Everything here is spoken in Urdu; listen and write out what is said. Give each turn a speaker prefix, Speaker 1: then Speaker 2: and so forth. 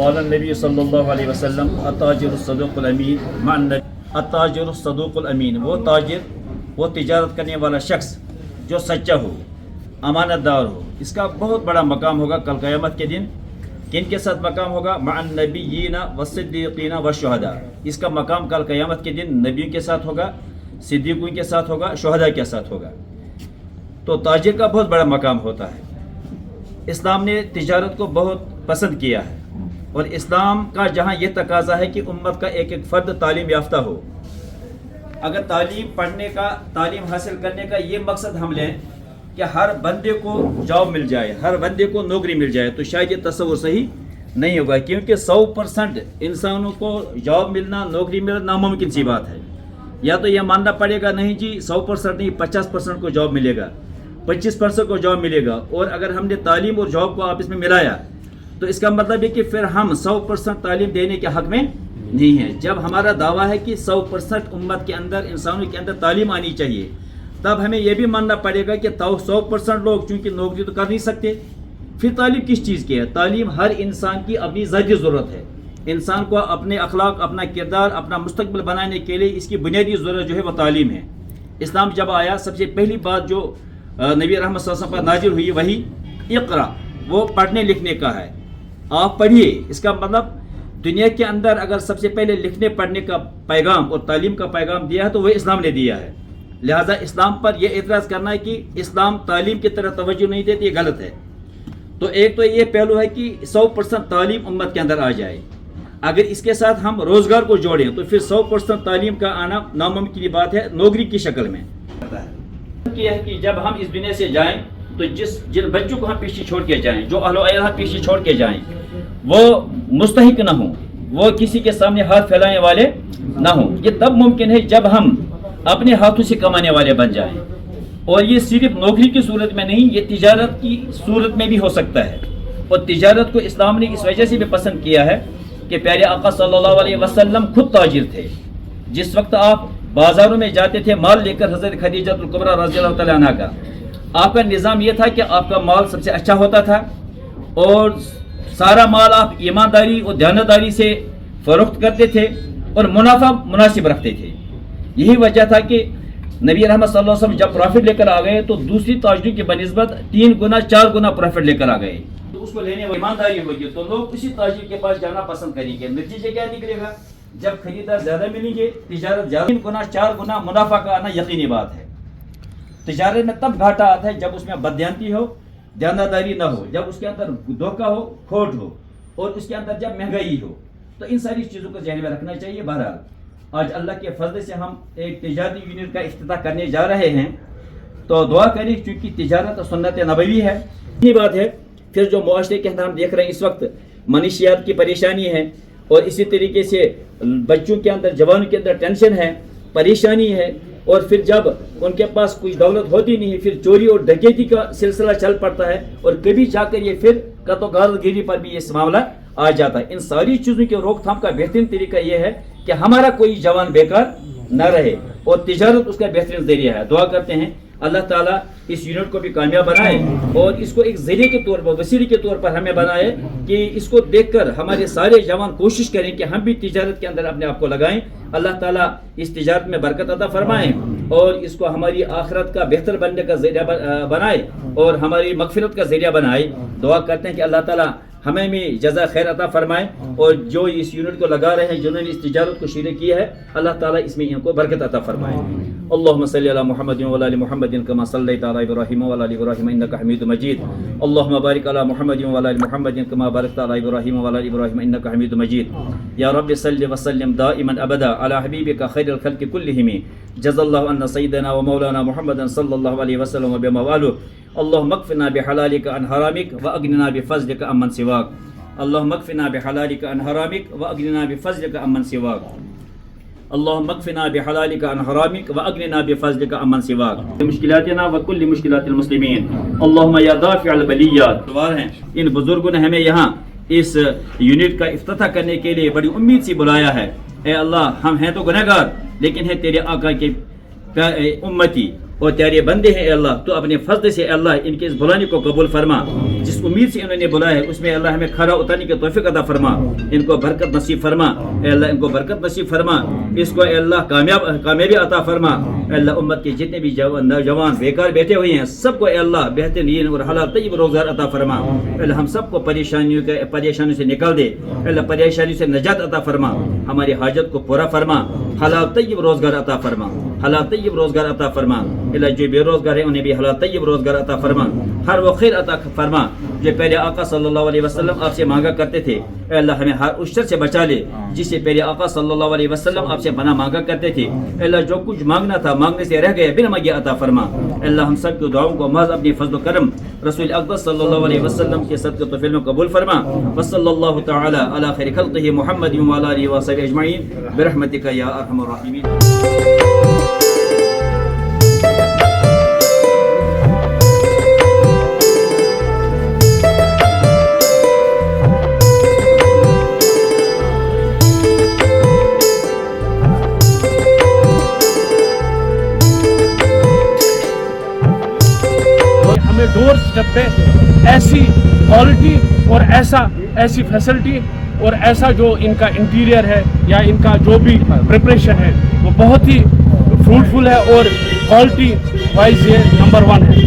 Speaker 1: قال النبی صلی اللہ علیہ وسلم التاجر الصدوق الامین مع النبی التاجر الصدوق الامین، وہ تاجر، وہ تجارت کرنے والا شخص جو سچا ہو، امانت دار ہو، اس کا بہت بڑا مقام ہوگا کل قیامت کے دن۔ کن کے ساتھ مقام ہوگا؟ مع النبیین والصدیقین والشہداء، اس کا مقام کل قیامت کے دن نبیوں کے ساتھ ہوگا، صدیقوں کے ساتھ ہوگا، شہداء کے ساتھ ہوگا۔ تو تاجر کا بہت بڑا مقام ہوتا ہے۔ اسلام نے تجارت کو بہت پسند کیا ہے، اور اسلام کا جہاں یہ تقاضا ہے کہ امت کا ایک ایک فرد تعلیم یافتہ ہو۔ اگر تعلیم پڑھنے کا، تعلیم حاصل کرنے کا یہ مقصد ہم لیں کہ ہر بندے کو جاب مل جائے، ہر بندے کو نوکری مل جائے، تو شاید یہ تصور صحیح نہیں ہوگا، کیونکہ 100% انسانوں کو جاب ملنا، نوکری ملنا ناممکن سی بات ہے۔ یا تو یہ ماننا پڑے گا نہیں جی 100% نہیں، 50% کو جاب ملے گا، 25% کو جاب ملے گا، اور اگر ہم نے تعلیم اور جاب کو آپس میں ملایا تو اس کا مطلب ہے کہ پھر ہم 100% تعلیم دینے کے حق میں نہیں ہیں۔ جب ہمارا دعویٰ ہے کہ 100% امت کے اندر، انسانوں کے اندر تعلیم آنی چاہیے، تب ہمیں یہ بھی ماننا پڑے گا کہ 100% لوگ چونکہ نوکری تو کر نہیں سکتے، پھر تعلیم کس چیز کی ہے؟ تعلیم ہر انسان کی اپنی ذاتی ضرورت ہے۔ انسان کو اپنے اخلاق، اپنا کردار، اپنا مستقبل بنانے کے لیے اس کی بنیادی ضرورت جو ہے وہ تعلیم ہے۔ اسلام جب آیا، سب سے پہلی بات جو نبی رحمت صلی اللہ علیہ وسلم پر نازل ہوئی وہی اقرا، وہ پڑھنے لکھنے کا ہے۔ آپ پڑھیے، اس کا مطلب دنیا کے اندر اگر سب سے پہلے لکھنے پڑھنے کا پیغام اور تعلیم کا پیغام دیا ہے تو وہ اسلام نے دیا ہے۔ لہذا اسلام پر یہ اعتراض کرنا ہے کہ اسلام تعلیم کی طرف توجہ نہیں دیتی، یہ غلط ہے۔ تو ایک تو یہ پہلو ہے کہ 100% تعلیم امت کے اندر آ جائے۔ اگر اس کے ساتھ ہم روزگار کو جوڑیں تو پھر 100% تعلیم کا آنا ناممکن بات ہے نوکری کی شکل میں۔ یہ ہے کہ جب ہم اس دنیا سے جائیں تو جن بچوں کو ہم پیچھے چھوڑ کے جائیں، جو اہل و عیال پیچھے چھوڑ کے جائیں، وہ مستحق نہ ہوں، وہ کسی کے سامنے ہاتھ پھیلانے والے نہ ہوں۔ یہ تب ممکن ہے جب ہم اپنے ہاتھوں سے کمانے والے بن جائیں، اور یہ صرف نوکری کی صورت میں نہیں، یہ تجارت کی صورت میں بھی ہو سکتا ہے۔ اور تجارت کو اسلام نے اس وجہ سے بھی پسند کیا ہے کہ پیارے آقا صلی اللہ علیہ وسلم خود تاجر تھے۔ جس وقت آپ بازاروں میں جاتے تھے مال لے کر، حضرت خدیجہ الکبریٰ رضی اللہ تعالیٰ عنہا کا آپ کا نظام یہ تھا کہ آپ کا مال سب سے اچھا ہوتا تھا، اور سارا مال آپ ایمانداری اور دیانتداری سے فروخت کرتے تھے اور منافع مناسب رکھتے تھے۔ یہی وجہ تھا کہ نبی رحمت صلی اللہ علیہ وسلم جب پروفٹ لے کر آ گئے تو دوسری تاجروں کی بنسبت 3 گنا 4 گنا پروفٹ لے کر آ گئے۔ تو اس کو لینے میں ایمانداری ہوگی تو لوگ اسی تاجر کے پاس جانا پسند کریں گے۔ نتیجے کیا نکلے گا؟ جب خریدار زیادہ ملیں گے، تجارت زیادہ، 3 گنا 4 گنا منافع کا آنا یقینی بات ہے۔ تجارت میں تب گھاٹا آتا ہے جب اس میں بددیانتی ہو، دیانتداری نہ ہو، جب اس کے اندر دھوکہ ہو، کھوٹ ہو، اور اس کے اندر جب مہنگائی ہو۔ تو ان ساری چیزوں کو ذہن میں رکھنا چاہیے۔ بہرحال آج اللہ کے فضل سے ہم ایک تجارتی یونٹ کا افتتاح کرنے جا رہے ہیں، تو دعا کریں، چونکہ تجارت سنت نبوی ہے۔ یہ بات ہے پھر جو معاشرے کے اندر ہم دیکھ رہے ہیں اس وقت منشیات کی پریشانی ہے، اور اسی طریقے سے بچوں کے اندر، جوانوں کے اندر ٹینشن ہے، پریشانی ہے، اور پھر جب ان کے پاس کوئی دولت ہوتی نہیں، پھر چوری اور ڈکیتی کا سلسلہ چل پڑتا ہے، اور کبھی جا کر یہ پھر غارت گیری پر بھی یہ معاملہ آ جاتا ہے۔ ان ساری چیزوں کی روک تھام کا بہترین طریقہ یہ ہے کہ ہمارا کوئی جوان بیکار نہ رہے، اور تجارت اس کا بہترین ذریعہ ہے۔ دعا کرتے ہیں اللہ تعالیٰ اس یونٹ کو بھی کامیاب بنائے، اور اس کو ایک ذریعے کے طور پر، وسیلے کے طور پر ہمیں بنائے کہ اس کو دیکھ کر ہمارے سارے جوان کوشش کریں کہ ہم بھی تجارت کے اندر اپنے آپ کو لگائیں۔ اللہ تعالیٰ اس تجارت میں برکت عطا فرمائیں، اور اس کو ہماری آخرت کا بہتر بننے کا ذریعہ بنائے، اور ہماری مغفرت کا ذریعہ بنائے۔ دعا کرتے ہیں کہ اللہ تعالیٰ ہمیں بھی جزا خیر عطا فرمائے، اور جو اس یونٹ کو لگا رہے ہیں، جنہوں نے اس تجارت کو شروع کیا ہے، اللہ تعالیٰ اس میں ان کو برکت عطا فرمائے۔ اللهم صل على محمد وعلى ال محمد كما صليت على ابراهيم وعلى ال ابراهيم انك حميد مجيد. اللهم بارك على محمد وعلى ال محمد كما باركت على ابراهيم وعلى ال ابراهيم انك حميد مجيد. يا رب صل وسلم دائما ابدا على حبيبك خير الخلق كلهم. جزا الله عنا سيدنا ومولانا محمد صلى الله عليه وسلم بما والاه. اللهم اكفنا بحلالك عن حرامك واغننا بفضلك عمن سواك. اللهم اكفنا بحلالك عن حرامك واغننا بفضلك عمن سواك. اللهم اكفنا بحلالك عن حرامك واغننا بفضلك عمن سواك. مشکلاتنا وكل مشکلات المسلمین. اللهم یا دافع البلیات. ان بزرگوں نے ہمیں یہاں اس یونٹ کا افتتاح کرنے کے لیے بڑی امید سے بلایا ہے۔ اے اللہ، ہم ہیں تو گنہگار لیکن ہیں تیرے آقا کے امتی، اور تیرے بندے ہیں اے اللہ تو اپنے فضل سے اے اللہ ان کے اس بلانے کو قبول فرما، جس امید سے انہوں نے بلایا ہے اس میں اللہ ہمیں کھڑا اترنے کی توفیق عطا فرما، ان کو برکت نصیب فرما اے اللہ، ان کو برکت نصیب فرما، اس کو اے اللہ کامیابی عطا فرما اے اللہ۔ امت کے جتنے بھی جوان بیکار بیٹھے ہوئے ہیں سب کو اے اللہ بہترین اور حلال طیب روزگار عطا فرما اے اللہ، ہم سب کو پریشانیوں سے نکال دے اے اللہ، پریشانیوں سے نجات عطا فرما، ہماری حاجت کو پورا فرما، حلال طیب روزگار عطا فرما، حلال طیب روزگار عطا فرما اے اللہ۔ جو بے روزگار ہے انہیں بھی حلال طیب روزگار عطا فرما، ہر وہ خیر عطا فرما جو پیارے آقا صلی اللہ علیہ وسلم آپ سے مانگا کرتے تھے اے اللہ، ہمیں ہر اس شر سے بچا لے جس سے پیارے آقا صلی اللہ علیہ وسلم آپ سے پناہ مانگا کرتے تھے اے اللہ۔ جو کچھ مانگنا تھا مانگنے سے رہ گیا بنا مانگے عطا فرما اے اللہ، ہم سب کی دعاؤں کو محض اپنی فضل و کرم رسول اقدس صلی اللہ علیہ وسلم کے صدقے و فضل میں قبول فرما۔ وصلی اللہ تعالی علی خیر خلقہ محمد وعلی آلہ وصحبہ اجمعین برحمتک یا ارحم الراحمین۔
Speaker 2: ہمیں ڈور سٹیپ پہ ایسی کوالٹی اور ایسی فیسلٹی اور ایسا جو ان کا انٹیریئر ہے یا ان کا جو بھی پریپریشن ہے وہ بہت ہی فروٹفل ہے اور کوالٹی وائز یہ نمبر 1 ہے۔